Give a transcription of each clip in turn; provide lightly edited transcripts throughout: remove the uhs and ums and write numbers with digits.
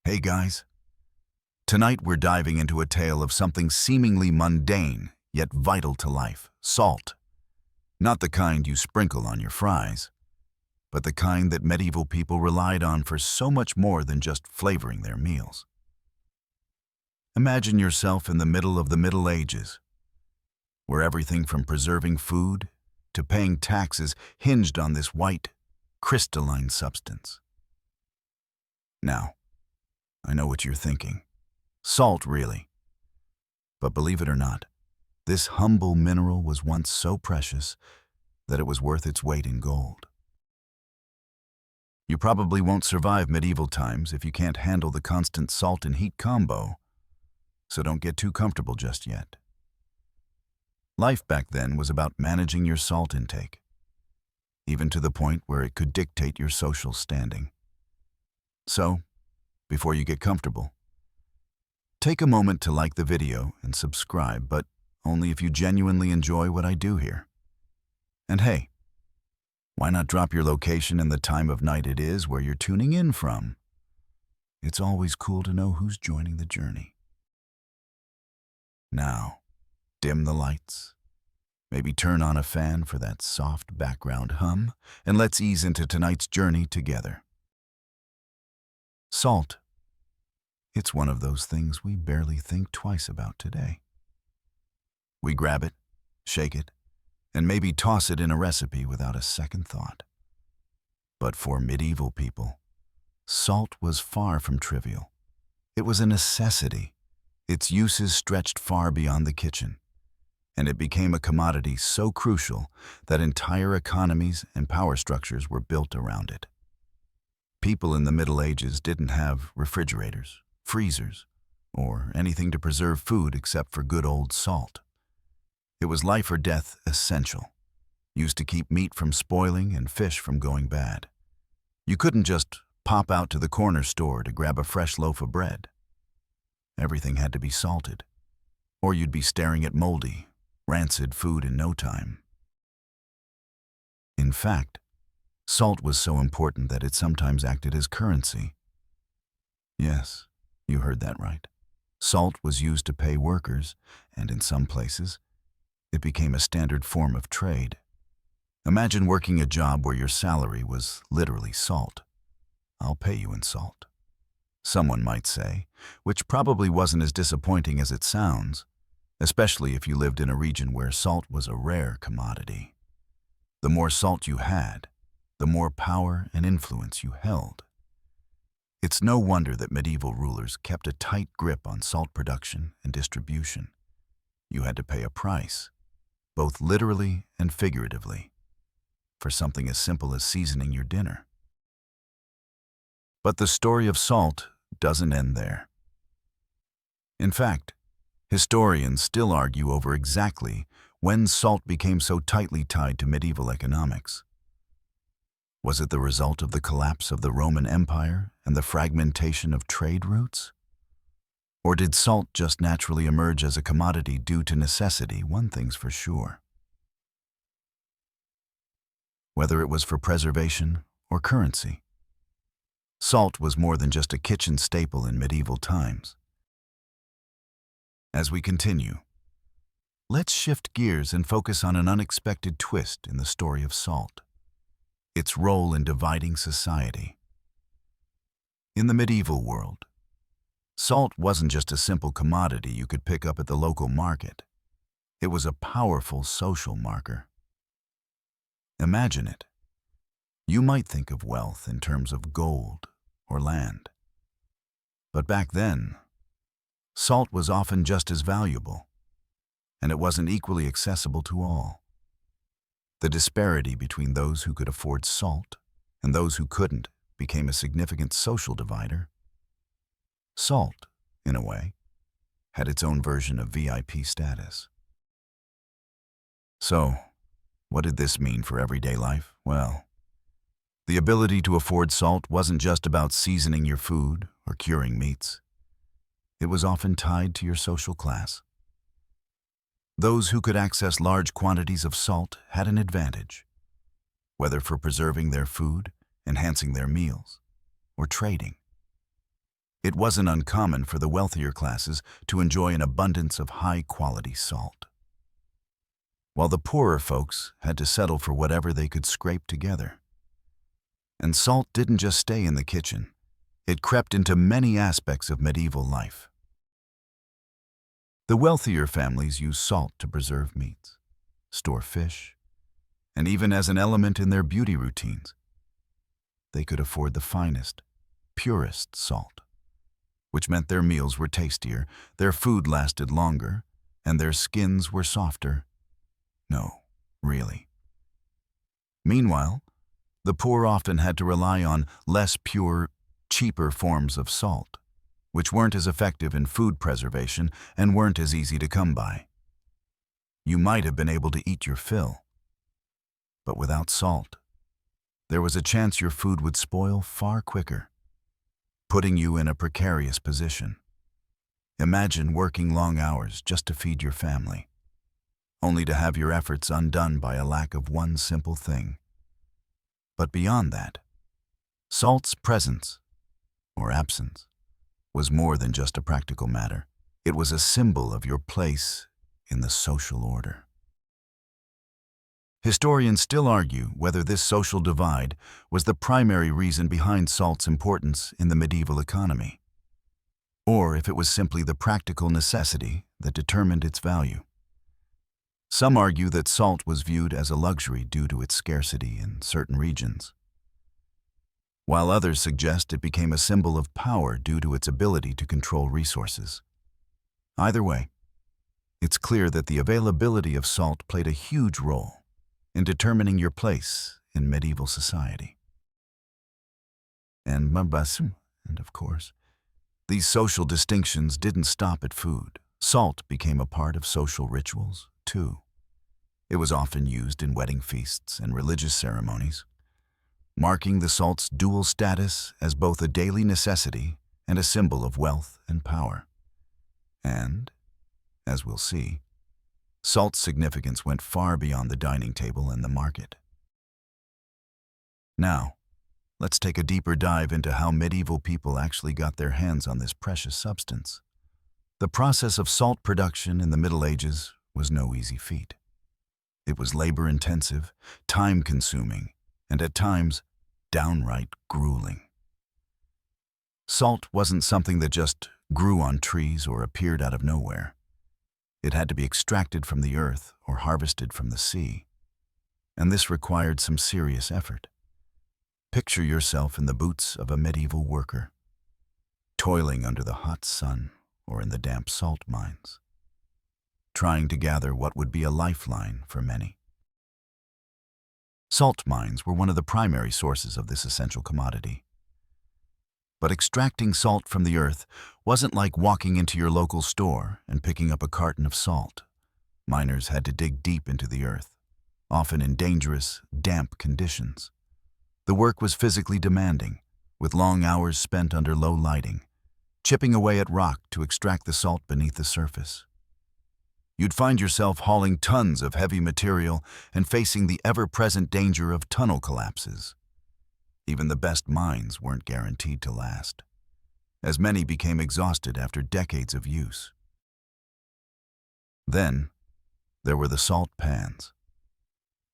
Hey guys, tonight we're diving into a tale of something seemingly mundane, yet vital to life: salt. Not the kind you sprinkle on your fries, but the kind that medieval people relied on for so much more than just flavoring their meals. Imagine yourself in the middle of the Middle Ages, where everything from preserving food to paying taxes hinged on this white, crystalline substance. Now, I know what you're thinking. Salt, really. But believe it or not, this humble mineral was once so precious that it was worth its weight in gold. You probably won't survive medieval times if you can't handle the constant salt and heat combo, so don't get too comfortable just yet. Life back then was about managing your salt intake, even to the point where it could dictate your social standing. So, before you get comfortable, take a moment to like the video and subscribe, but only if you genuinely enjoy what I do here. And hey, why not drop your location and the time of night it is where you're tuning in from? It's always cool to know who's joining the journey. Now, dim the lights, maybe turn on a fan for that soft background hum, and let's ease into tonight's journey together. Salt. It's one of those things we barely think twice about today. We grab it, shake it, and maybe toss it in a recipe without a second thought. But for medieval people, salt was far from trivial. It was a necessity. Its uses stretched far beyond the kitchen, and it became a commodity so crucial that entire economies and power structures were built around it. People in the Middle Ages didn't have refrigerators, freezers, or anything to preserve food except for good old salt. It was life or death essential, used to keep meat from spoiling and fish from going bad. You couldn't just pop out to the corner store to grab a fresh loaf of bread. Everything had to be salted, or you'd be staring at moldy, rancid food in no time. In fact, salt was so important that it sometimes acted as currency. Yes, you heard that right. Salt was used to pay workers, and in some places, it became a standard form of trade. Imagine working a job where your salary was literally salt. "I'll pay you in salt," someone might say, which probably wasn't as disappointing as it sounds, especially if you lived in a region where salt was a rare commodity. The more salt you had, the more power and influence you held. It's no wonder that medieval rulers kept a tight grip on salt production and distribution. You had to pay a price, both literally and figuratively, for something as simple as seasoning your dinner. But the story of salt doesn't end there. In fact, historians still argue over exactly when salt became so tightly tied to medieval economics. Was it the result of the collapse of the Roman Empire and the fragmentation of trade routes? Or did salt just naturally emerge as a commodity due to necessity? One thing's for sure. Whether it was for preservation or currency, salt was more than just a kitchen staple in medieval times. As we continue, let's shift gears and focus on an unexpected twist in the story of salt: its role in dividing society. In the medieval world, salt wasn't just a simple commodity you could pick up at the local market. It was a powerful social marker. Imagine it. You might think of wealth in terms of gold or land. But back then, salt was often just as valuable, and it wasn't equally accessible to all. The disparity between those who could afford salt and those who couldn't became a significant social divider. Salt, in a way, had its own version of VIP status. So, what did this mean for everyday life? Well, the ability to afford salt wasn't just about seasoning your food or curing meats. It was often tied to your social class. Those who could access large quantities of salt had an advantage, whether for preserving their food, enhancing their meals, or trading. It wasn't uncommon for the wealthier classes to enjoy an abundance of high-quality salt, while the poorer folks had to settle for whatever they could scrape together. And salt didn't just stay in the kitchen. It crept into many aspects of medieval life. The wealthier families used salt to preserve meats, store fish, and even as an element in their beauty routines. They could afford the finest, purest salt, which meant their meals were tastier, their food lasted longer, and their skins were softer. No, really. Meanwhile, the poor often had to rely on less pure, cheaper forms of salt, which weren't as effective in food preservation and weren't as easy to come by. You might have been able to eat your fill, but without salt, there was a chance your food would spoil far quicker, putting you in a precarious position. Imagine working long hours just to feed your family, only to have your efforts undone by a lack of one simple thing. But beyond that, salt's presence, or absence, was more than just a practical matter. It was a symbol of your place in the social order. Historians still argue whether this social divide was the primary reason behind salt's importance in the medieval economy, or if it was simply the practical necessity that determined its value. Some argue that salt was viewed as a luxury due to its scarcity in certain regions, while others suggest it became a symbol of power due to its ability to control resources. Either way, it's clear that the availability of salt played a huge role in determining your place in medieval society. And of course, these social distinctions didn't stop at food. Salt became a part of social rituals, too. It was often used in wedding feasts and religious ceremonies, marking the salt's dual status as both a daily necessity and a symbol of wealth and power. And, as we'll see, salt's significance went far beyond the dining table and the market. Now, let's take a deeper dive into how medieval people actually got their hands on this precious substance. The process of salt production in the Middle Ages was no easy feat. It was labor-intensive, time-consuming, and at times, downright grueling. Salt wasn't something that just grew on trees or appeared out of nowhere. It had to be extracted from the earth or harvested from the sea, and this required some serious effort. Picture yourself in the boots of a medieval worker, toiling under the hot sun or in the damp salt mines, trying to gather what would be a lifeline for many. Salt mines were one of the primary sources of this essential commodity. But extracting salt from the earth wasn't like walking into your local store and picking up a carton of salt. Miners had to dig deep into the earth, often in dangerous, damp conditions. The work was physically demanding, with long hours spent under low lighting, chipping away at rock to extract the salt beneath the surface. You'd find yourself hauling tons of heavy material and facing the ever-present danger of tunnel collapses. Even the best mines weren't guaranteed to last, as many became exhausted after decades of use. Then, there were the salt pans.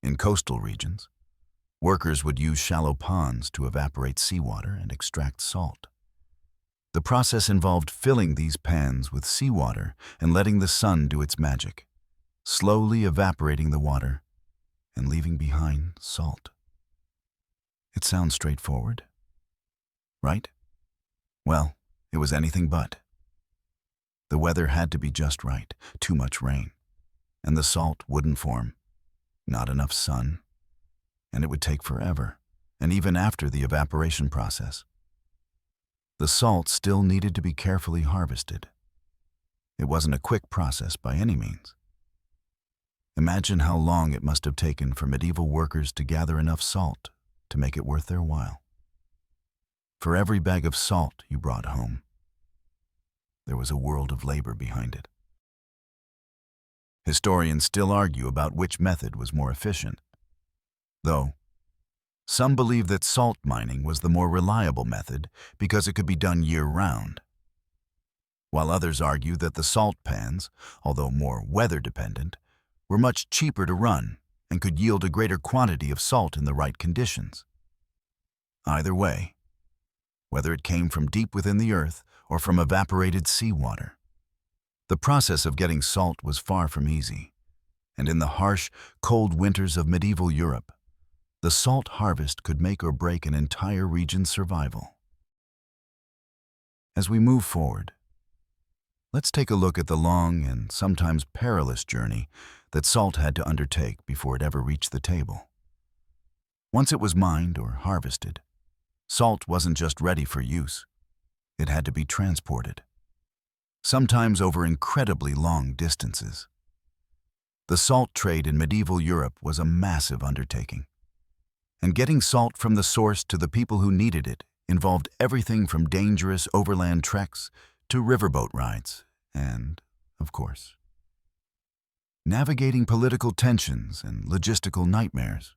In coastal regions, workers would use shallow ponds to evaporate seawater and extract salt. The process involved filling these pans with seawater and letting the sun do its magic, slowly evaporating the water and leaving behind salt. It sounds straightforward, right? Well, it was anything but. The weather had to be just right, too much rain, and the salt wouldn't form, not enough sun, and it would take forever, and even after the evaporation process. The salt still needed to be carefully harvested. It wasn't a quick process by any means. Imagine how long it must have taken for medieval workers to gather enough salt to make it worth their while. For every bag of salt you brought home, there was a world of labor behind it. Historians still argue about which method was more efficient, though some believe that salt mining was the more reliable method because it could be done year-round. while others argue that the salt pans, although more weather-dependent, were much cheaper to run and could yield a greater quantity of salt in the right conditions. Either way, whether it came from deep within the earth or from evaporated seawater, the process of getting salt was far from easy, and in the harsh, cold winters of medieval Europe, the salt harvest could make or break an entire region's survival. As we move forward, let's take a look at the long and sometimes perilous journey that salt had to undertake before it ever reached the table. Once it was mined or harvested, salt wasn't just ready for use. It had to be transported, sometimes over incredibly long distances. The salt trade in medieval Europe was a massive undertaking, and getting salt from the source to the people who needed it involved everything from dangerous overland treks to riverboat rides and, of course, navigating political tensions and logistical nightmares.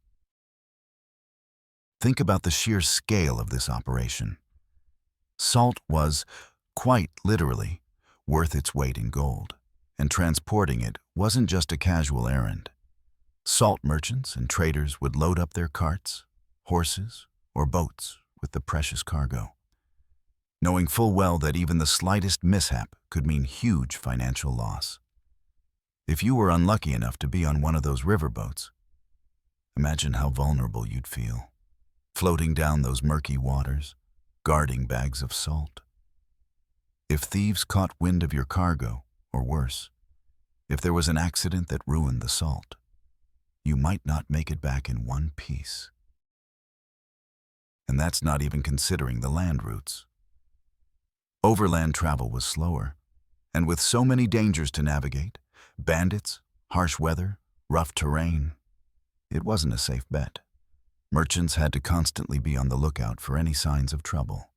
Think about the sheer scale of this operation. Salt was, quite literally, worth its weight in gold, and transporting it wasn't just a casual errand. Salt merchants and traders would load up their carts, horses, or boats with the precious cargo, knowing full well that even the slightest mishap could mean huge financial loss. If you were unlucky enough to be on one of those riverboats, imagine how vulnerable you'd feel, floating down those murky waters, guarding bags of salt. If thieves caught wind of your cargo, or worse, if there was an accident that ruined the salt, you might not make it back in one piece. And that's not even considering the land routes. Overland travel was slower, and with so many dangers to navigate, bandits, harsh weather, rough terrain, it wasn't a safe bet. Merchants had to constantly be on the lookout for any signs of trouble,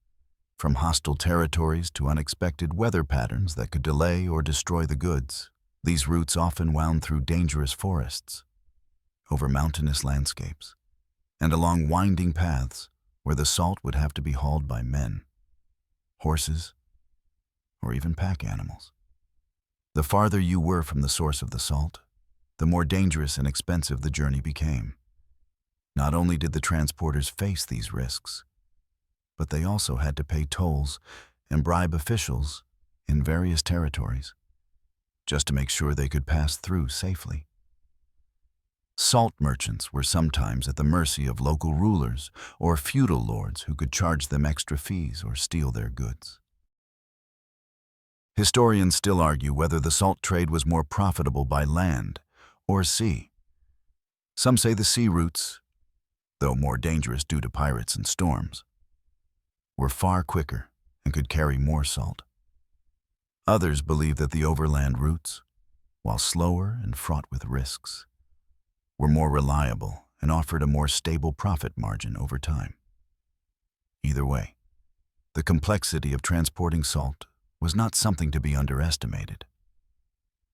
from hostile territories to unexpected weather patterns that could delay or destroy the goods. These routes often wound through dangerous forests, over mountainous landscapes, and along winding paths where the salt would have to be hauled by men, horses, or even pack animals. The farther you were from the source of the salt, the more dangerous and expensive the journey became. Not only did the transporters face these risks, but they also had to pay tolls and bribe officials in various territories, just to make sure they could pass through safely. Salt merchants were sometimes at the mercy of local rulers or feudal lords who could charge them extra fees or steal their goods. Historians still argue whether the salt trade was more profitable by land or sea. Some say the sea routes, though more dangerous due to pirates and storms, were far quicker and could carry more salt. Others believe that the overland routes, while slower and fraught with risks, were more reliable and offered a more stable profit margin over time. Either way, the complexity of transporting salt was not something to be underestimated.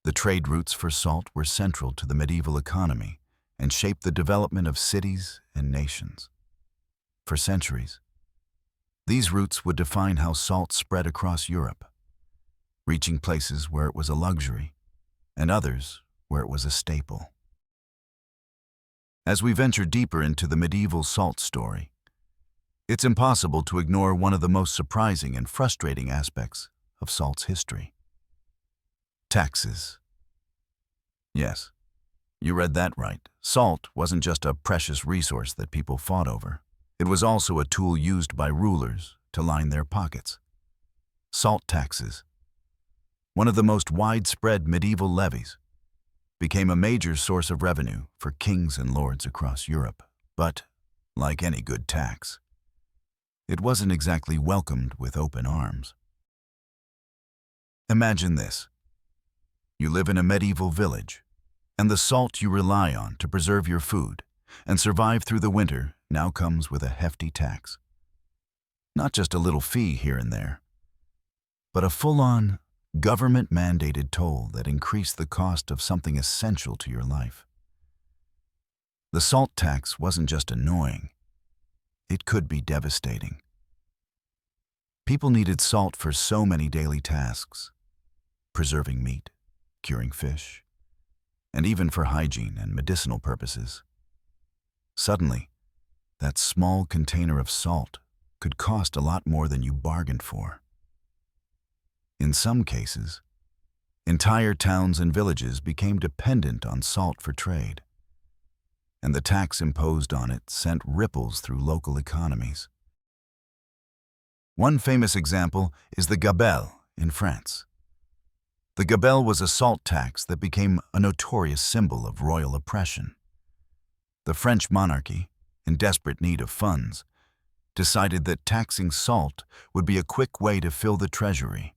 The trade routes for salt were central to the medieval economy and shaped the development of cities and nations. For centuries, these routes would define how salt spread across Europe, reaching places where it was a luxury and others where it was a staple. As we venture deeper into the medieval salt story, it's impossible to ignore one of the most surprising and frustrating aspects of salt's history: taxes. Yes, you read that right. Salt wasn't just a precious resource that people fought over. It was also a tool used by rulers to line their pockets. Salt taxes, one of the most widespread medieval levies, became a major source of revenue for kings and lords across Europe. But, like any good tax, it wasn't exactly welcomed with open arms. Imagine this. You live in a medieval village, and the salt you rely on to preserve your food and survive through the winter now comes with a hefty tax. Not just a little fee here and there, but a full-on, government-mandated toll that increased the cost of something essential to your life. The salt tax wasn't just annoying, it could be devastating. People needed salt for so many daily tasks, preserving meat, curing fish, and even for hygiene and medicinal purposes. Suddenly, that small container of salt could cost a lot more than you bargained for. In some cases, entire towns and villages became dependent on salt for trade, and the tax imposed on it sent ripples through local economies. One famous example is the gabelle in France. The gabelle was a salt tax that became a notorious symbol of royal oppression. The French monarchy, in desperate need of funds, decided that taxing salt would be a quick way to fill the treasury.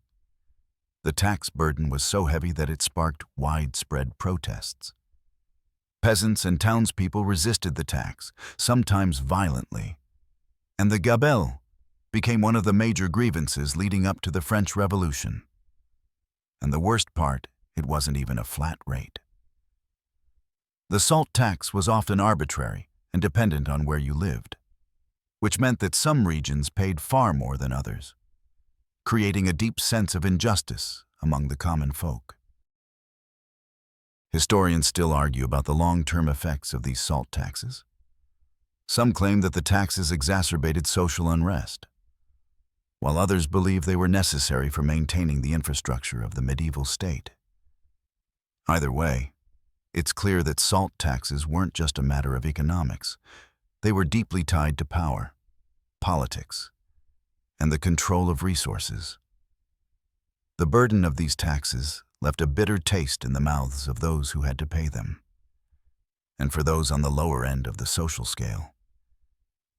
The tax burden was so heavy that it sparked widespread protests. Peasants and townspeople resisted the tax, sometimes violently, and the gabelle became one of the major grievances leading up to the French Revolution. And the worst part, it wasn't even a flat rate. The salt tax was often arbitrary and dependent on where you lived, which meant that some regions paid far more than others, creating a deep sense of injustice among the common folk. Historians still argue about the long-term effects of these salt taxes. Some claim that the taxes exacerbated social unrest, while others believe they were necessary for maintaining the infrastructure of the medieval state. Either way, it's clear that salt taxes weren't just a matter of economics. They were deeply tied to power, politics, and the control of resources. The burden of these taxes left a bitter taste in the mouths of those who had to pay them. And for those on the lower end of the social scale,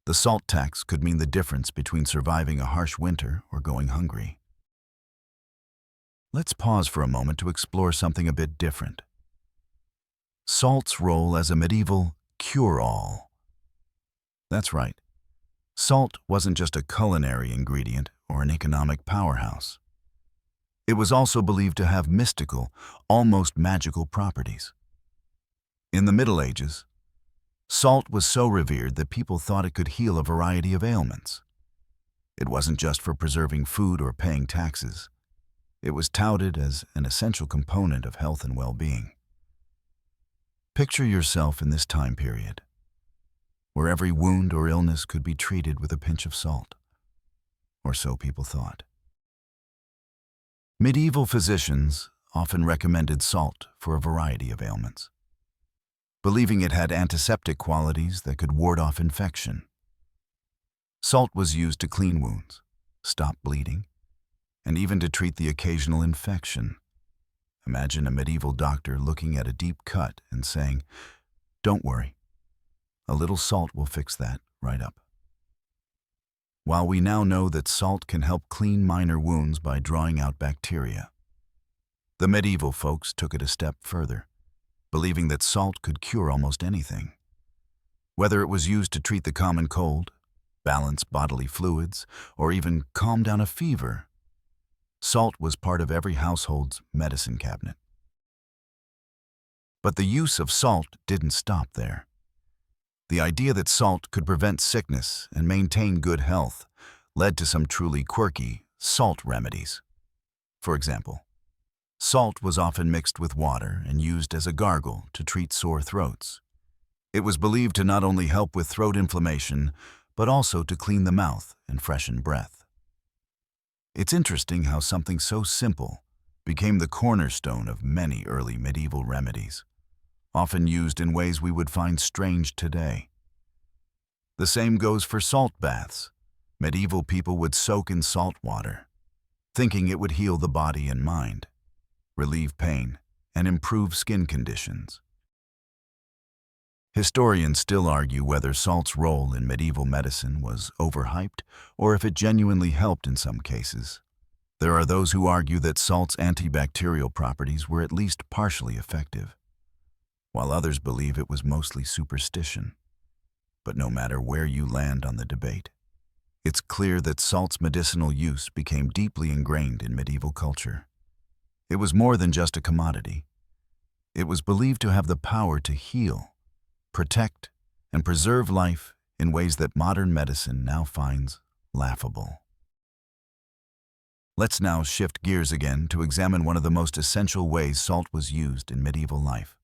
the salt tax could mean the difference between surviving a harsh winter or going hungry. Let's pause for a moment to explore something a bit different. Salt's role as a medieval cure-all. That's right. Salt wasn't just a culinary ingredient or an economic powerhouse. It was also believed to have mystical, almost magical properties. In the Middle Ages, salt was so revered that people thought it could heal a variety of ailments. It wasn't just for preserving food or paying taxes. It was touted as an essential component of health and well-being. Picture yourself in this time period, where every wound or illness could be treated with a pinch of salt, or so people thought. Medieval physicians often recommended salt for a variety of ailments, believing it had antiseptic qualities that could ward off infection. Salt was used to clean wounds, stop bleeding, and even to treat the occasional infection. Imagine a medieval doctor looking at a deep cut and saying, "Don't worry, a little salt will fix that right up." While we now know that salt can help clean minor wounds by drawing out bacteria, the medieval folks took it a step further, believing that salt could cure almost anything. Whether it was used to treat the common cold, balance bodily fluids, or even calm down a fever, salt was part of every household's medicine cabinet. But the use of salt didn't stop there. The idea that salt could prevent sickness and maintain good health led to some truly quirky salt remedies. For example, salt was often mixed with water and used as a gargle to treat sore throats. It was believed to not only help with throat inflammation, but also to clean the mouth and freshen breath. It's interesting how something so simple became the cornerstone of many early medieval remedies, often used in ways we would find strange today. The same goes for salt baths. Medieval people would soak in salt water, thinking it would heal the body and mind, relieve pain, and improve skin conditions. Historians still argue whether salt's role in medieval medicine was overhyped or if it genuinely helped in some cases. There are those who argue that salt's antibacterial properties were at least partially effective, while others believe it was mostly superstition. But no matter where you land on the debate, it's clear that salt's medicinal use became deeply ingrained in medieval culture. It was more than just a commodity. It was believed to have the power to heal, protect, and preserve life in ways that modern medicine now finds laughable. Let's now shift gears again to examine one of the most essential ways salt was used in medieval life: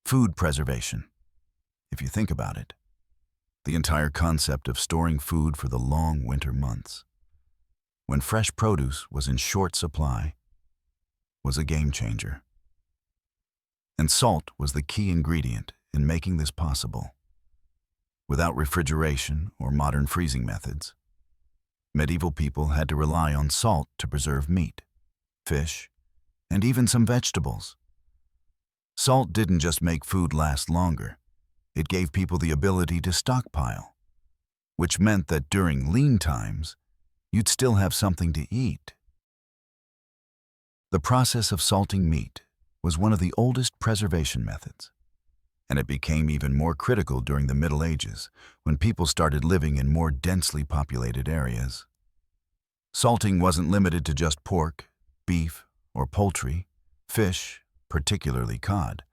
food preservation. If you think about it, the entire concept of storing food for the long winter months, when fresh produce was in short supply, was a game changer. And salt was the key ingredient in making this possible. Without refrigeration or modern freezing methods, medieval people had to rely on salt to preserve meat, fish, and even some vegetables. Salt didn't just make food last longer, it gave people the ability to stockpile, which meant that during lean times, you'd still have something to eat. The process of salting meat was one of the oldest preservation methods, and it became even more critical during the Middle Ages when people started living in more densely populated areas. Salting wasn't limited to just pork, beef, or poultry. Fish, particularly cod,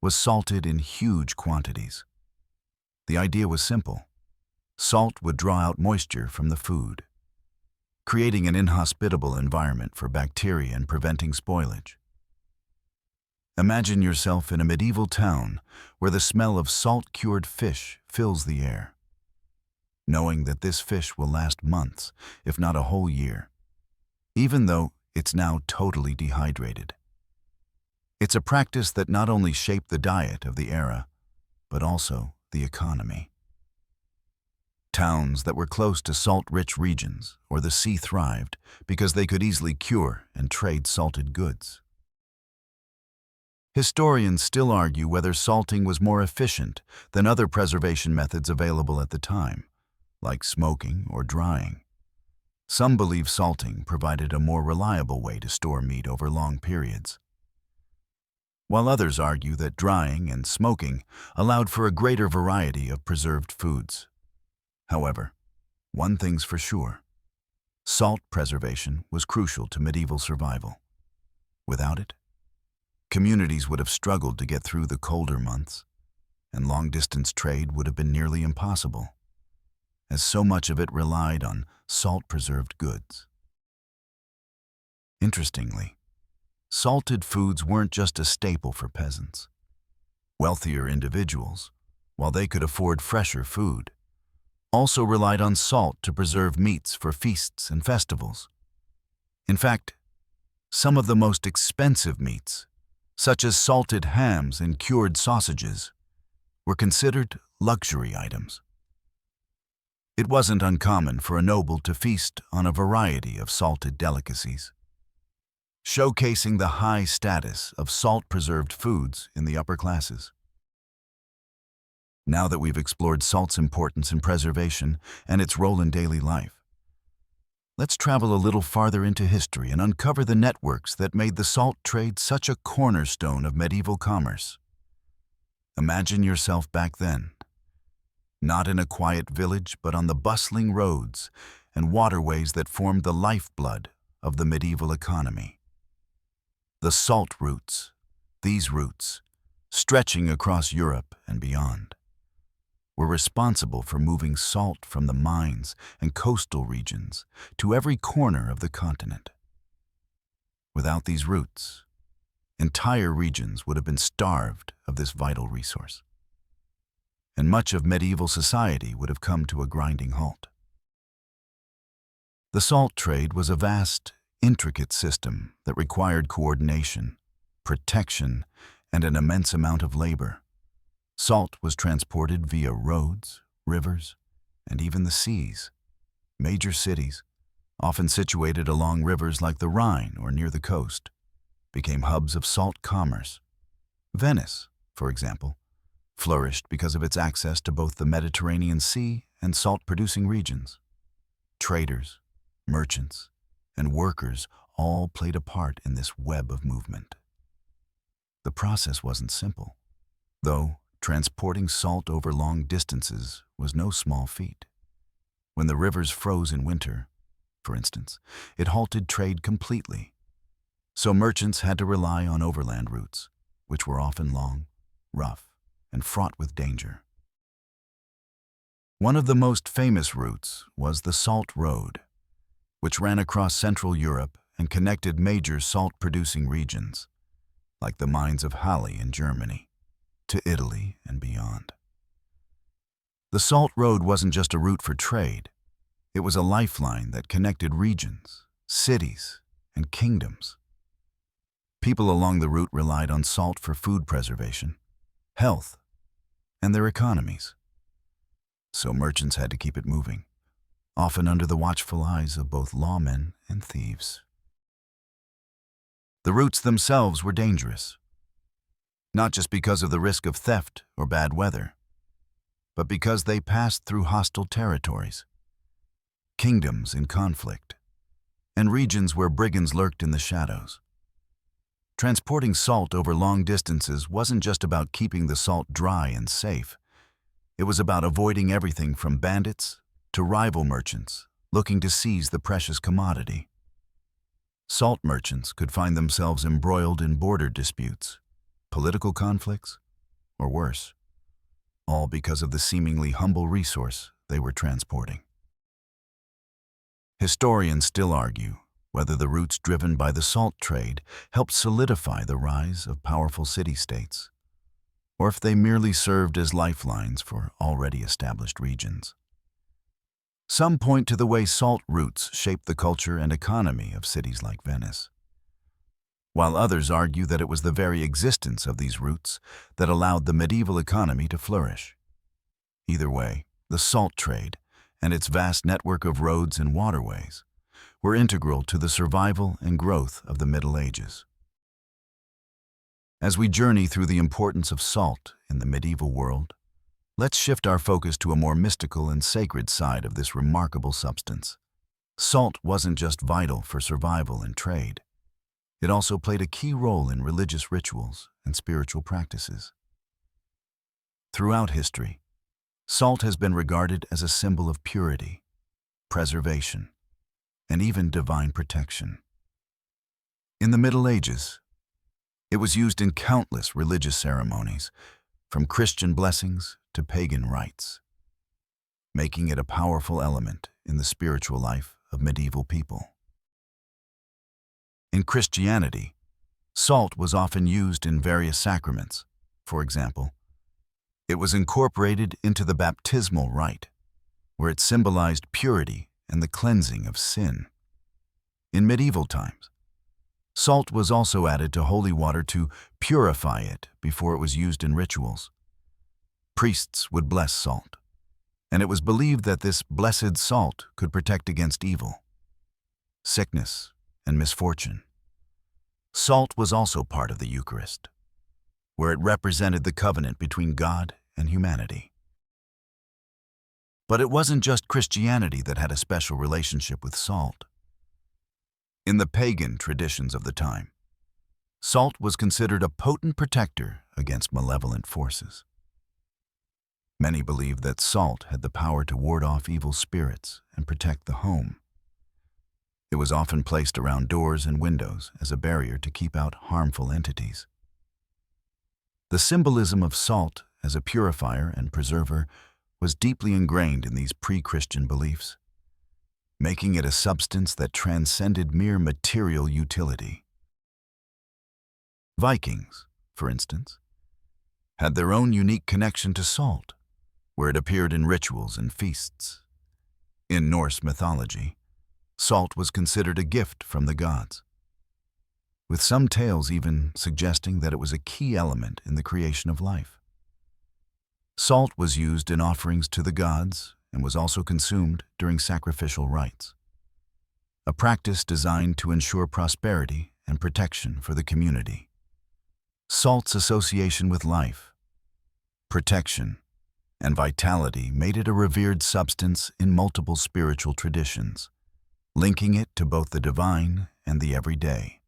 was salted in huge quantities. The idea was simple. Salt would draw out moisture from the food, creating an inhospitable environment for bacteria and preventing spoilage. Imagine yourself in a medieval town where the smell of salt-cured fish fills the air, knowing that this fish will last months, if not a whole year, even though it's now totally dehydrated. It's a practice that not only shaped the diet of the era, but also the economy. Towns that were close to salt-rich regions or the sea thrived because they could easily cure and trade salted goods. Historians still argue whether salting was more efficient than other preservation methods available at the time, like smoking or drying. Some believe salting provided a more reliable way to store meat over long periods, while others argue that drying and smoking allowed for a greater variety of preserved foods. However, one thing's for sure: salt preservation was crucial to medieval survival. Without it, communities would have struggled to get through the colder months, and long-distance trade would have been nearly impossible, as so much of it relied on salt-preserved goods. Interestingly, salted foods weren't just a staple for peasants. Wealthier individuals, while they could afford fresher food, also relied on salt to preserve meats for feasts and festivals. In fact, some of the most expensive meats, such as salted hams and cured sausages, were considered luxury items. It wasn't uncommon for a noble to feast on a variety of salted delicacies, showcasing the high status of salt-preserved foods in the upper classes. Now that we've explored salt's importance in preservation and its role in daily life, let's travel a little farther into history and uncover the networks that made the salt trade such a cornerstone of medieval commerce. Imagine yourself back then, not in a quiet village, but on the bustling roads and waterways that formed the lifeblood of the medieval economy. The salt routes, these routes, stretching across Europe and beyond, were responsible for moving salt from the mines and coastal regions to every corner of the continent. Without these routes, entire regions would have been starved of this vital resource, and much of medieval society would have come to a grinding halt. The salt trade was a vast, intricate system that required coordination, protection, and an immense amount of labor. Salt was transported via roads, rivers, and even the seas. Major cities, often situated along rivers like the Rhine or near the coast, became hubs of salt commerce. Venice, for example, flourished because of its access to both the Mediterranean Sea and salt-producing regions. Traders, merchants, and workers all played a part in this web of movement. The process wasn't simple, though transporting salt over long distances was no small feat. When the rivers froze in winter, for instance, it halted trade completely. So merchants had to rely on overland routes, which were often long, rough, and fraught with danger. One of the most famous routes was the Salt Road. which ran across Central Europe and connected major salt-producing regions, like the mines of Halle in Germany, to Italy and beyond. The Salt Road wasn't just a route for trade. It was a lifeline that connected regions, cities, and kingdoms. People along the route relied on salt for food preservation, health, and their economies. So merchants had to keep it moving, often under the watchful eyes of both lawmen and thieves. The routes themselves were dangerous, not just because of the risk of theft or bad weather, but because they passed through hostile territories, kingdoms in conflict, and regions where brigands lurked in the shadows. Transporting salt over long distances wasn't just about keeping the salt dry and safe. It was about avoiding everything from bandits to rival merchants looking to seize the precious commodity. Salt merchants could find themselves embroiled in border disputes, political conflicts, or worse, all because of the seemingly humble resource they were transporting. Historians still argue whether the routes driven by the salt trade helped solidify the rise of powerful city-states, or if they merely served as lifelines for already established regions. Some point to the way salt routes shaped the culture and economy of cities like Venice, while others argue that it was the very existence of these routes that allowed the medieval economy to flourish. Either way, the salt trade and its vast network of roads and waterways were integral to the survival and growth of the Middle Ages. As we journey through the importance of salt in the medieval world, let's shift our focus to a more mystical and sacred side of this remarkable substance. Salt wasn't just vital for survival and trade. It also played a key role in religious rituals and spiritual practices. Throughout history, salt has been regarded as a symbol of purity, preservation, and even divine protection. In the Middle Ages, it was used in countless religious ceremonies, from Christian blessings to pagan rites, making it a powerful element in the spiritual life of medieval people. In Christianity, salt was often used in various sacraments. For example, it was incorporated into the baptismal rite, where it symbolized purity and the cleansing of sin. In medieval times, salt was also added to holy water to purify it before it was used in rituals. Priests would bless salt, and it was believed that this blessed salt could protect against evil, sickness, and misfortune. Salt was also part of the Eucharist, where it represented the covenant between God and humanity. But it wasn't just Christianity that had a special relationship with salt. In the pagan traditions of the time, salt was considered a potent protector against malevolent forces. Many believed that salt had the power to ward off evil spirits and protect the home. It was often placed around doors and windows as a barrier to keep out harmful entities. The symbolism of salt as a purifier and preserver was deeply ingrained in these pre-Christian beliefs, making it a substance that transcended mere material utility. Vikings, for instance, had their own unique connection to salt, where it appeared in rituals and feasts. In Norse mythology, salt was considered a gift from the gods, with some tales even suggesting that it was a key element in the creation of life. Salt was used in offerings to the gods and was also consumed during sacrificial rites, a practice designed to ensure prosperity and protection for the community. Salt's association with life, protection, and vitality made it a revered substance in multiple spiritual traditions, linking it to both the divine and the everyday.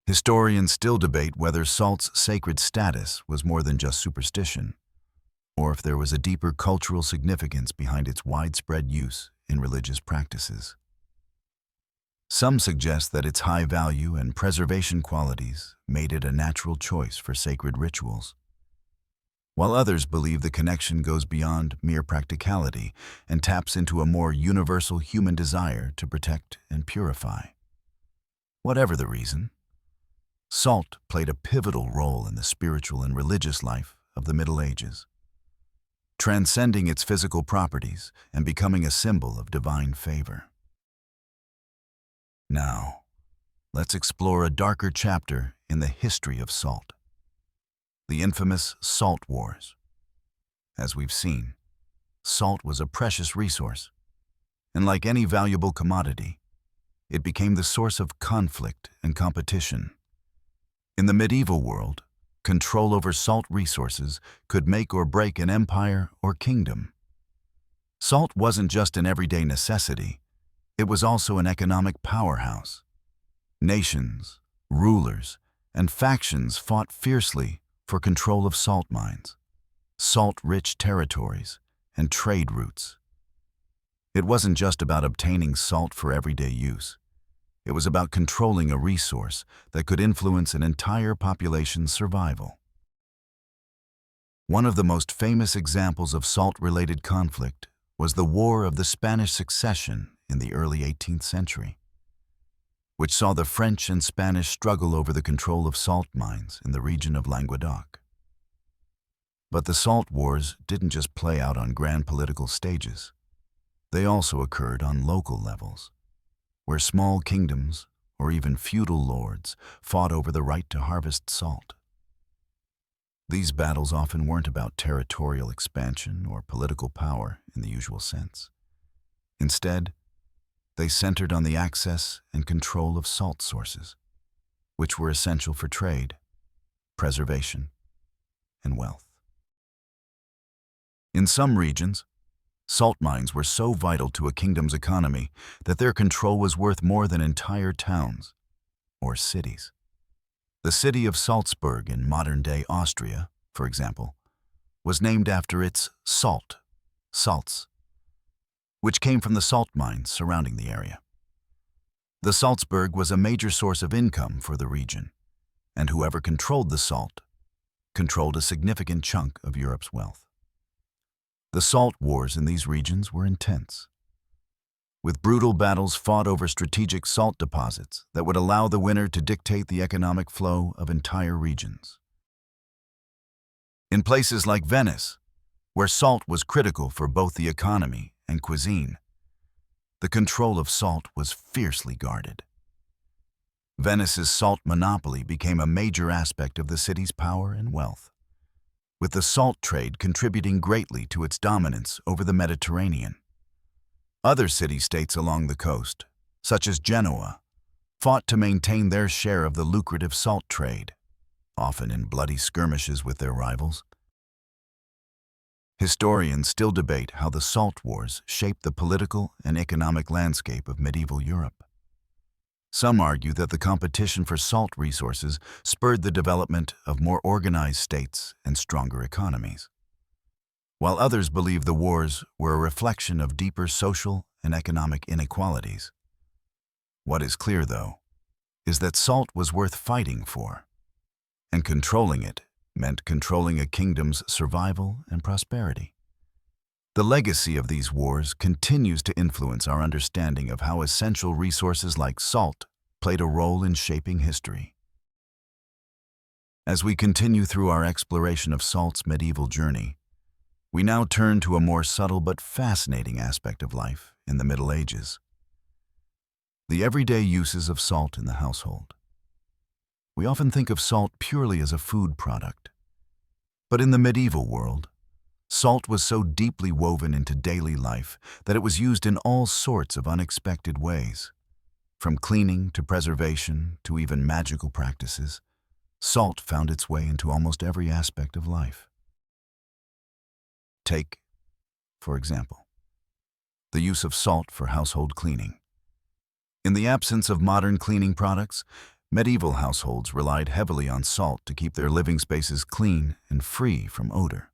Historians still debate whether salt's sacred status was more than just superstition, or if there was a deeper cultural significance behind its widespread use in religious practices. Some suggest that its high value and preservation qualities made it a natural choice for sacred rituals, while others believe the connection goes beyond mere practicality and taps into a more universal human desire to protect and purify. Whatever the reason, salt played a pivotal role in the spiritual and religious life of the Middle Ages, transcending its physical properties and becoming a symbol of divine favor. Now, let's explore a darker chapter in the history of salt: the infamous Salt Wars. As we've seen, salt was a precious resource, and like any valuable commodity, it became the source of conflict and competition. In the medieval world, control over salt resources could make or break an empire or kingdom. Salt wasn't just an everyday necessity, it was also an economic powerhouse. Nations, rulers, and factions fought fiercely for control of salt mines, salt-rich territories, and trade routes. It wasn't just about obtaining salt for everyday use. It was about controlling a resource that could influence an entire population's survival. One of the most famous examples of salt-related conflict was the War of the Spanish Succession in the early 18th century, which saw the French and Spanish struggle over the control of salt mines in the region of Languedoc. But the Salt Wars didn't just play out on grand political stages. They also occurred on local levels, where small kingdoms or even feudal lords fought over the right to harvest salt. These battles often weren't about territorial expansion or political power in the usual sense. Instead, they centered on the access and control of salt sources, which were essential for trade, preservation, and wealth. In some regions, salt mines were so vital to a kingdom's economy that their control was worth more than entire towns or cities. The city of Salzburg in modern-day Austria, for example, was named after its salt, salts, which came from the salt mines surrounding the area. The Salzburg was a major source of income for the region, and whoever controlled the salt controlled a significant chunk of Europe's wealth. The salt wars in these regions were intense, with brutal battles fought over strategic salt deposits that would allow the winner to dictate the economic flow of entire regions. In places like Venice, where salt was critical for both the economy and cuisine, the control of salt was fiercely guarded. Venice's salt monopoly became a major aspect of the city's power and wealth, with the salt trade contributing greatly to its dominance over the Mediterranean. Other city-states along the coast, such as Genoa, fought to maintain their share of the lucrative salt trade, often in bloody skirmishes with their rivals. Historians still debate how the Salt Wars shaped the political and economic landscape of medieval Europe. Some argue that the competition for salt resources spurred the development of more organized states and stronger economies, while others believe the wars were a reflection of deeper social and economic inequalities. What is clear, though, is that salt was worth fighting for, and controlling it meant controlling a kingdom's survival and prosperity. The legacy of these wars continues to influence our understanding of how essential resources like salt played a role in shaping history. As we continue through our exploration of salt's medieval journey, we now turn to a more subtle but fascinating aspect of life in the Middle Ages: the everyday uses of salt in the household. We often think of salt purely as a food product, but in the medieval world, salt was so deeply woven into daily life that it was used in all sorts of unexpected ways. From cleaning to preservation to even magical practices, salt found its way into almost every aspect of life. Take, for example, the use of salt for household cleaning. In the absence of modern cleaning products, medieval households relied heavily on salt to keep their living spaces clean and free from odor.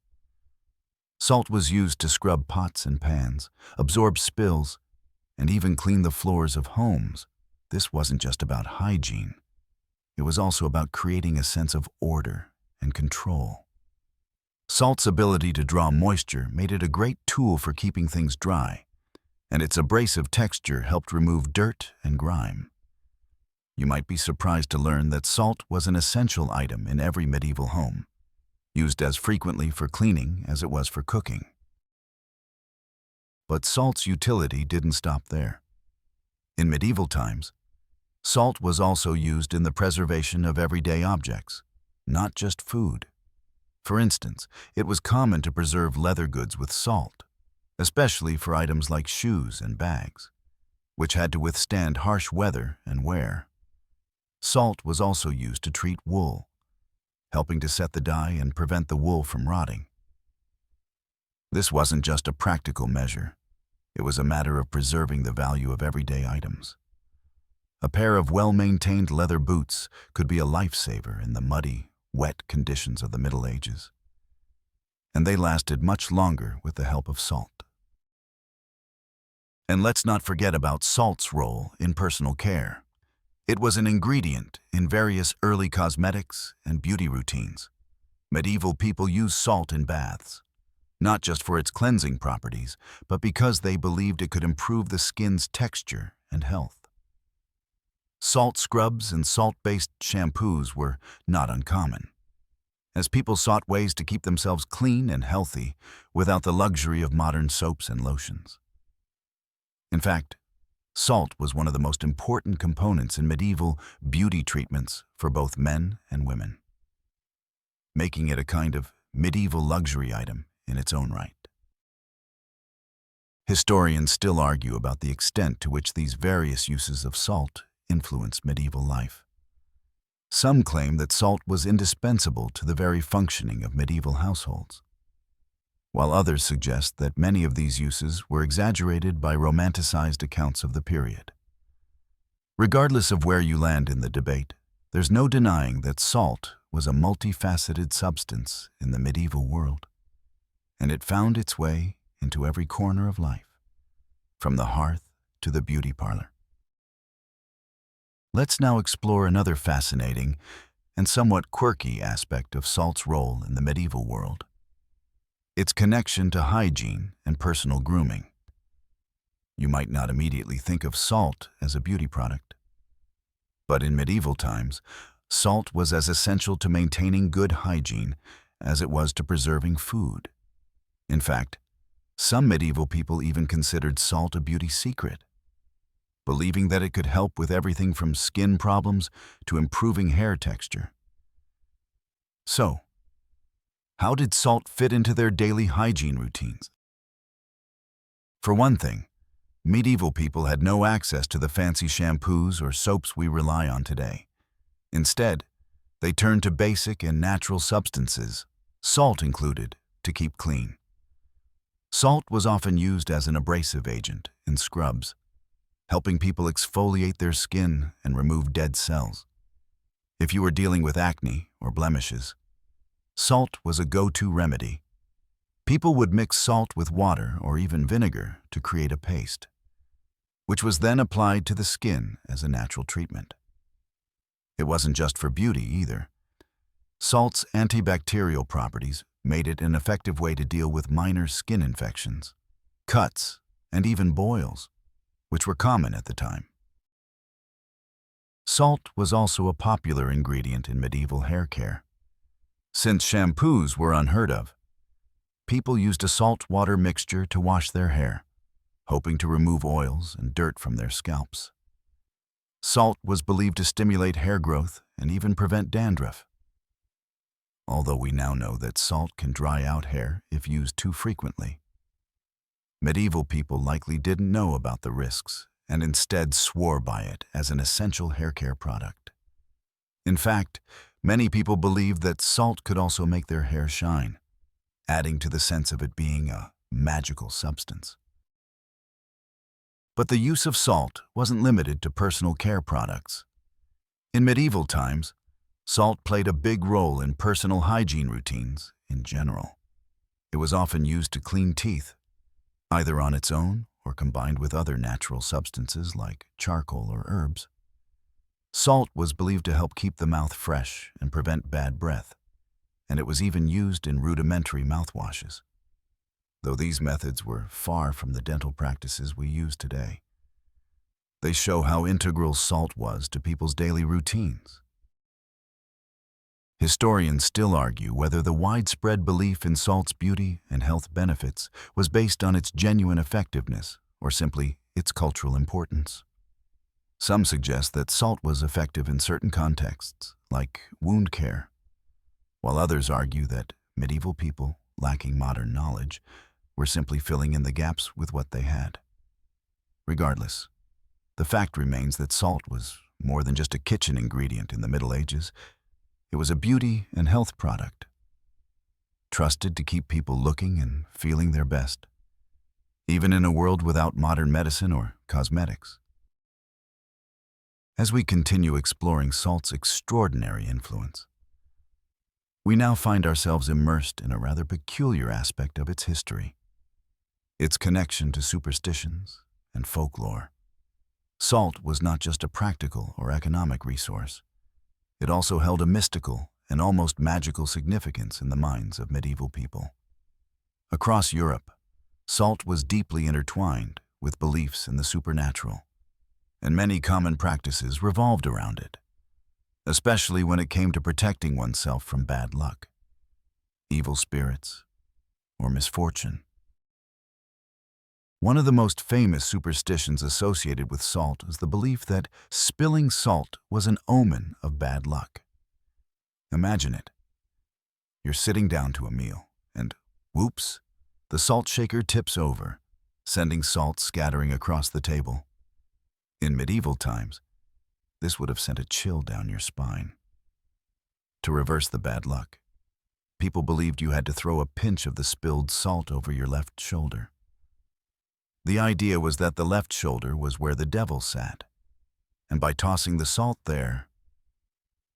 Salt was used to scrub pots and pans, absorb spills, and even clean the floors of homes. This wasn't just about hygiene. It was also about creating a sense of order and control. Salt's ability to draw moisture made it a great tool for keeping things dry, and its abrasive texture helped remove dirt and grime. You might be surprised to learn that salt was an essential item in every medieval home, used as frequently for cleaning as it was for cooking. But salt's utility didn't stop there. In medieval times, salt was also used in the preservation of everyday objects, not just food. For instance, it was common to preserve leather goods with salt, especially for items like shoes and bags, which had to withstand harsh weather and wear. Salt was also used to treat wool, helping to set the dye and prevent the wool from rotting. This wasn't just a practical measure. It was a matter of preserving the value of everyday items. A pair of well-maintained leather boots could be a lifesaver in the muddy, wet conditions of the Middle Ages. And they lasted much longer with the help of salt. And let's not forget about salt's role in personal care. It was an ingredient in various early cosmetics and beauty routines. Medieval people used salt in baths, not just for its cleansing properties, but because they believed it could improve the skin's texture and health. Salt scrubs and salt-based shampoos were not uncommon, as people sought ways to keep themselves clean and healthy without the luxury of modern soaps and lotions. In fact, salt was one of the most important components in medieval beauty treatments for both men and women, making it a kind of medieval luxury item in its own right. Historians still argue about the extent to which these various uses of salt influenced medieval life. Some claim that salt was indispensable to the very functioning of medieval households, while others suggest that many of these uses were exaggerated by romanticized accounts of the period. Regardless of where you land in the debate, there's no denying that salt was a multifaceted substance in the medieval world, and it found its way into every corner of life, from the hearth to the beauty parlor. Let's now explore another fascinating and somewhat quirky aspect of salt's role in the medieval world: its connection to hygiene and personal grooming. You might not immediately think of salt as a beauty product, but in medieval times, salt was as essential to maintaining good hygiene as it was to preserving food. In fact, some medieval people even considered salt a beauty secret, believing that it could help with everything from skin problems to improving hair texture. So, how did salt fit into their daily hygiene routines? For one thing, medieval people had no access to the fancy shampoos or soaps we rely on today. Instead, they turned to basic and natural substances, salt included, to keep clean. Salt was often used as an abrasive agent in scrubs, helping people exfoliate their skin and remove dead cells. If you were dealing with acne or blemishes, salt was a go-to remedy. People would mix salt with water or even vinegar to create a paste, which was then applied to the skin as a natural treatment. It wasn't just for beauty either. Salt's antibacterial properties made it an effective way to deal with minor skin infections, cuts, and even boils, which were common at the time. Salt was also a popular ingredient in medieval hair care. Since shampoos were unheard of, people used a salt-water mixture to wash their hair, hoping to remove oils and dirt from their scalps. Salt was believed to stimulate hair growth and even prevent dandruff, although we now know that salt can dry out hair if used too frequently. Medieval people likely didn't know about the risks and instead swore by it as an essential hair care product. In fact, many people believed that salt could also make their hair shine, adding to the sense of it being a magical substance. But the use of salt wasn't limited to personal care products. In medieval times, salt played a big role in personal hygiene routines in general. It was often used to clean teeth, either on its own or combined with other natural substances like charcoal or herbs. Salt was believed to help keep the mouth fresh and prevent bad breath, and it was even used in rudimentary mouthwashes. Though these methods were far from the dental practices we use today, they show how integral salt was to people's daily routines. Historians still argue whether the widespread belief in salt's beauty and health benefits was based on its genuine effectiveness or simply its cultural importance. Some suggest that salt was effective in certain contexts, like wound care, while others argue that medieval people, lacking modern knowledge, were simply filling in the gaps with what they had. Regardless, the fact remains that salt was more than just a kitchen ingredient in the Middle Ages. It was a beauty and health product, trusted to keep people looking and feeling their best, even in a world without modern medicine or cosmetics. As we continue exploring salt's extraordinary influence, we now find ourselves immersed in a rather peculiar aspect of its history, its connection to superstitions and folklore. Salt was not just a practical or economic resource. It also held a mystical and almost magical significance in the minds of medieval people. Across Europe, salt was deeply intertwined with beliefs in the supernatural, and many common practices revolved around it, especially when it came to protecting oneself from bad luck, evil spirits, or misfortune. One of the most famous superstitions associated with salt is the belief that spilling salt was an omen of bad luck. Imagine it. You're sitting down to a meal, and whoops, the salt shaker tips over, sending salt scattering across the table. In medieval times, this would have sent a chill down your spine. To reverse the bad luck, people believed you had to throw a pinch of the spilled salt over your left shoulder. The idea was that the left shoulder was where the devil sat, and by tossing the salt there,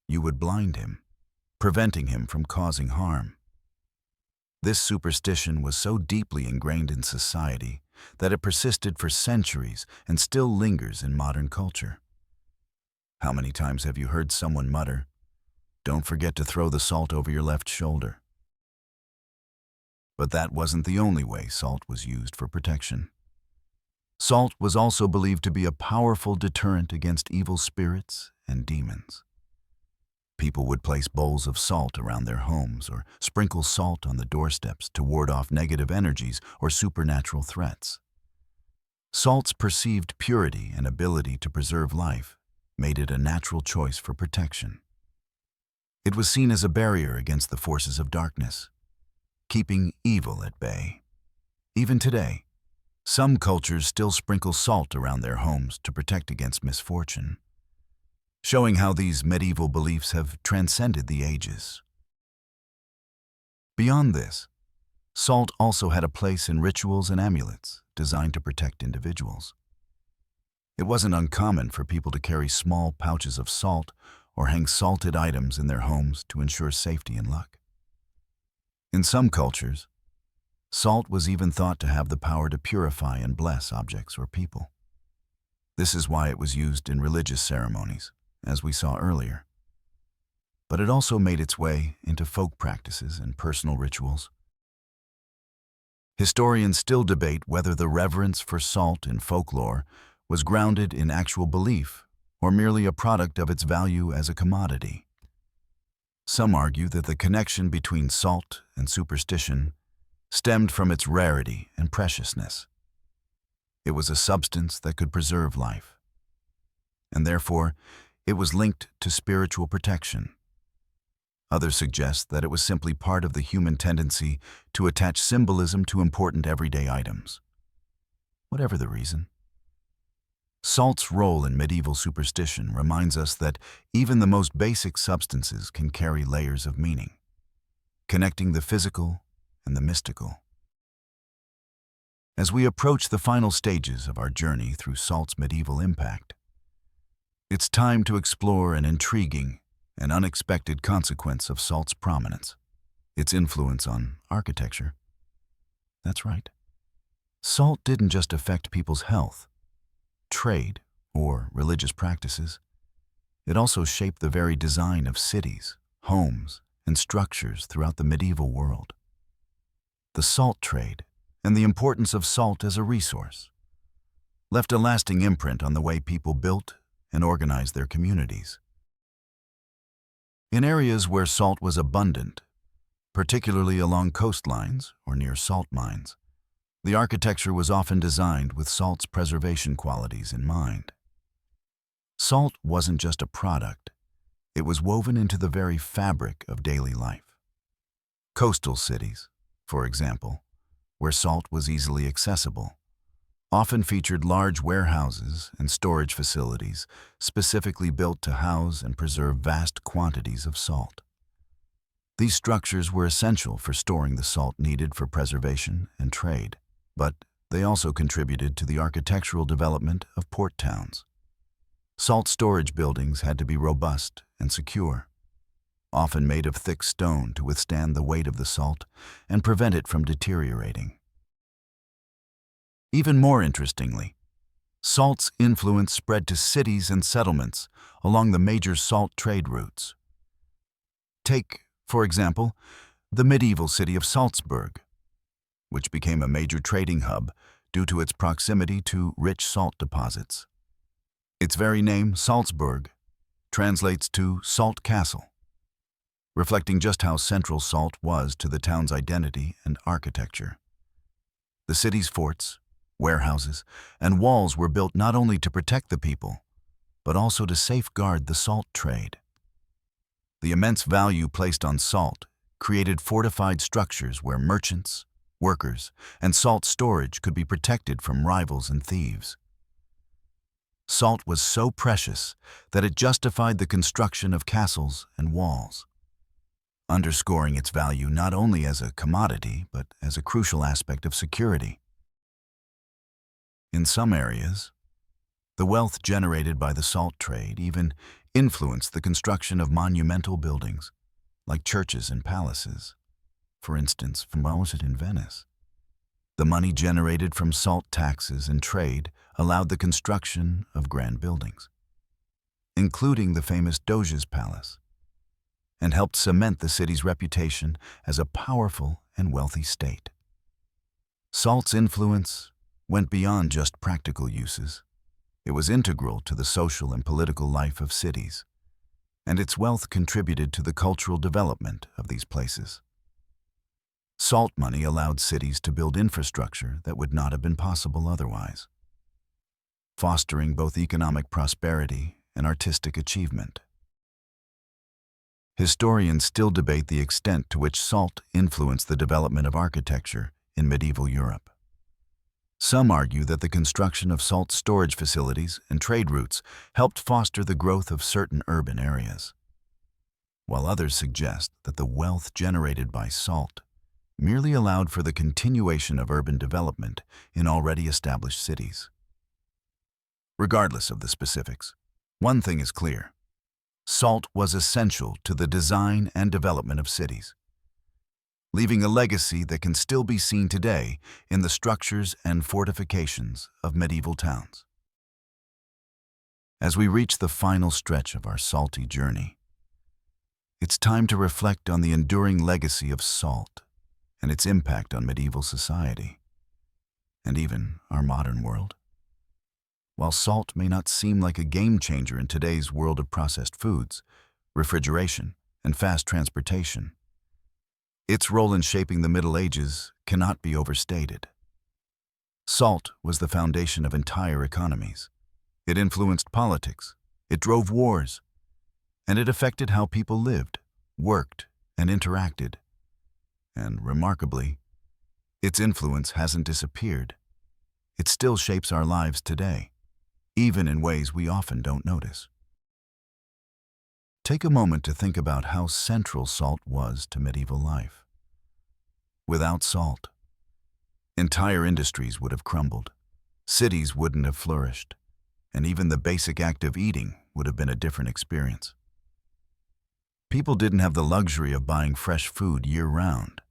you would blind him, preventing him from causing harm. This superstition was so deeply ingrained in society that it persisted for centuries and still lingers in modern culture. How many times have you heard someone mutter, "Don't forget to throw the salt over your left shoulder"? But that wasn't the only way salt was used for protection. Salt was also believed to be a powerful deterrent against evil spirits and demons. People would place bowls of salt around their homes or sprinkle salt on the doorsteps to ward off negative energies or supernatural threats. Salt's perceived purity and ability to preserve life made it a natural choice for protection. It was seen as a barrier against the forces of darkness, keeping evil at bay. Even today, some cultures still sprinkle salt around their homes to protect against misfortune, showing how these medieval beliefs have transcended the ages. Beyond this, salt also had a place in rituals and amulets designed to protect individuals. It wasn't uncommon for people to carry small pouches of salt or hang salted items in their homes to ensure safety and luck. In some cultures, salt was even thought to have the power to purify and bless objects or people. This is why it was used in religious ceremonies, as we saw earlier. But it also made its way into folk practices and personal rituals. Historians still debate whether the reverence for salt in folklore was grounded in actual belief or merely a product of its value as a commodity. Some argue that the connection between salt and superstition stemmed from its rarity and preciousness. It was a substance that could preserve life, and therefore it was linked to spiritual protection. Others suggest that it was simply part of the human tendency to attach symbolism to important everyday items. Whatever the reason, salt's role in medieval superstition reminds us that even the most basic substances can carry layers of meaning, connecting the physical and the mystical. As we approach the final stages of our journey through salt's medieval impact, it's time to explore an intriguing and unexpected consequence of salt's prominence, its influence on architecture. That's right. Salt didn't just affect people's health, trade, or religious practices. It also shaped the very design of cities, homes, and and structures throughout the medieval world. The salt trade, and the importance of salt as a resource, left a lasting imprint on the way people built and organized their communities. In areas where salt was abundant, particularly along coastlines or near salt mines, the architecture was often designed with salt's preservation qualities in mind. Salt wasn't just a product, it was woven into the very fabric of daily life. Coastal cities, for example, where salt was easily accessible, often featured large warehouses and storage facilities specifically built to house and preserve vast quantities of salt. These structures were essential for storing the salt needed for preservation and trade, but they also contributed to the architectural development of port towns. Salt storage buildings had to be robust and secure, often made of thick stone to withstand the weight of the salt and prevent it from deteriorating. Even more interestingly, salt's influence spread to cities and settlements along the major salt trade routes. Take, for example, the medieval city of Salzburg, which became a major trading hub due to its proximity to rich salt deposits. Its very name, Salzburg, translates to Salt Castle, reflecting just how central salt was to the town's identity and architecture. The city's forts, warehouses, and walls were built not only to protect the people, but also to safeguard the salt trade. The immense value placed on salt created fortified structures where merchants, workers, and salt storage could be protected from rivals and thieves. Salt was so precious that it justified the construction of castles and walls, underscoring its value not only as a commodity but as a crucial aspect of security. In some areas, the wealth generated by the salt trade even influenced the construction of monumental buildings, like churches and palaces. For instance, in Venice. The money generated from salt taxes and trade allowed the construction of grand buildings, including the famous Doge's Palace, and helped cement the city's reputation as a powerful and wealthy state. Salt's influence went beyond just practical uses. It was integral to the social and political life of cities, and its wealth contributed to the cultural development of these places. Salt money allowed cities to build infrastructure that would not have been possible otherwise, fostering both economic prosperity and artistic achievement. Historians still debate the extent to which salt influenced the development of architecture in medieval Europe. Some argue that the construction of salt storage facilities and trade routes helped foster the growth of certain urban areas, while others suggest that the wealth generated by salt merely allowed for the continuation of urban development in already established cities. Regardless of the specifics, one thing is clear: salt was essential to the design and development of cities, leaving a legacy that can still be seen today in the structures and fortifications of medieval towns. As we reach the final stretch of our salty journey, it's time to reflect on the enduring legacy of salt and its impact on medieval society, and even our modern world. While salt may not seem like a game changer in today's world of processed foods, refrigeration, and fast transportation, its role in shaping the Middle Ages cannot be overstated. Salt was the foundation of entire economies. It influenced politics, it drove wars, and it affected how people lived, worked, and interacted. And remarkably, its influence hasn't disappeared. It still shapes our lives today, even in ways we often don't notice. Take a moment to think about how central salt was to medieval life. Without salt, entire industries would have crumbled, cities wouldn't have flourished, and even the basic act of eating would have been a different experience. People didn't have the luxury of buying fresh food year-round.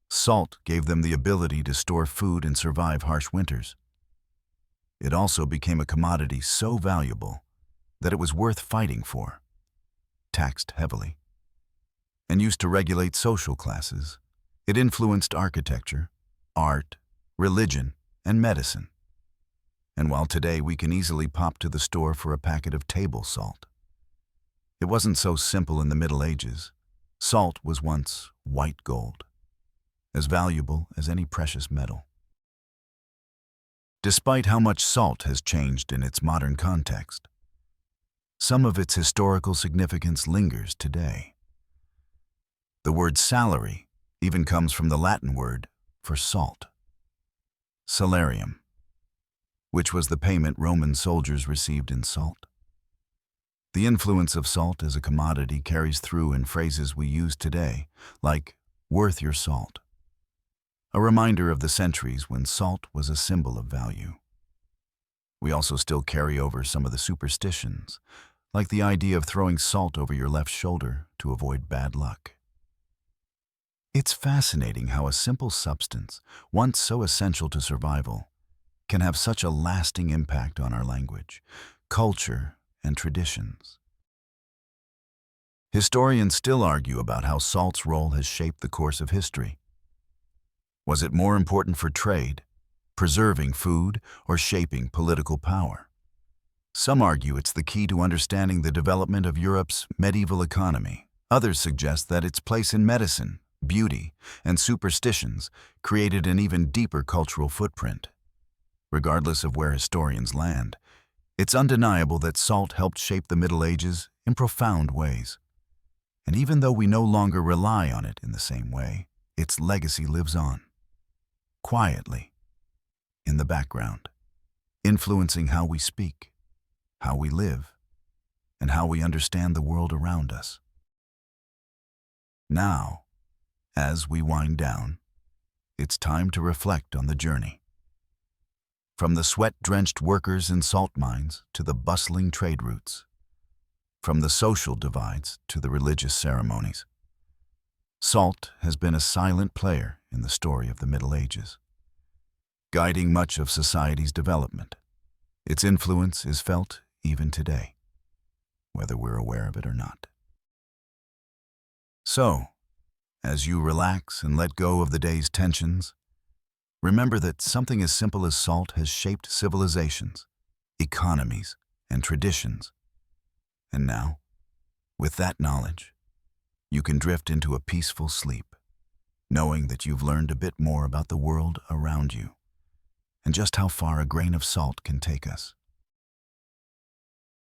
Salt gave them the ability to store food and survive harsh winters. It also became a commodity so valuable that it was worth fighting for, taxed heavily. and used to regulate social classes. It influenced architecture, art, religion, and medicine. And while today we can easily pop to the store for a packet of table salt, it wasn't so simple in the Middle Ages. Salt was once white gold, as valuable as any precious metal. Despite how much salt has changed in its modern context, some of its historical significance lingers today. The word salary even comes from the Latin word for salt, salarium, which was the payment Roman soldiers received in salt. The influence of salt as a commodity carries through in phrases we use today, like worth your salt, a reminder of the centuries when salt was a symbol of value. We also still carry over some of the superstitions, like the idea of throwing salt over your left shoulder to avoid bad luck. It's fascinating how a simple substance, once so essential to survival, can have such a lasting impact on our language, culture, and traditions. Historians still argue about how salt's role has shaped the course of history. Was it more important for trade, preserving food, or shaping political power? Some argue it's the key to understanding the development of Europe's medieval economy. Others suggest that its place in medicine, beauty, and superstitions created an even deeper cultural footprint. Regardless of where historians land, it's undeniable that salt helped shape the Middle Ages in profound ways. And even though we no longer rely on it in the same way, its legacy lives on, quietly, in the background, influencing how we speak, how we live, and how we understand the world around us. Now, as we wind down, it's time to reflect on the journey. From the sweat-drenched workers in salt mines to the bustling trade routes, from the social divides to the religious ceremonies, salt has been a silent player in the story of the Middle Ages, guiding much of society's development. Its influence is felt even today, whether we're aware of it or not. So, as you relax and let go of the day's tensions, remember that something as simple as salt has shaped civilizations, economies, and traditions. And now, with that knowledge, you can drift into a peaceful sleep, knowing that you've learned a bit more about the world around you and just how far a grain of salt can take us.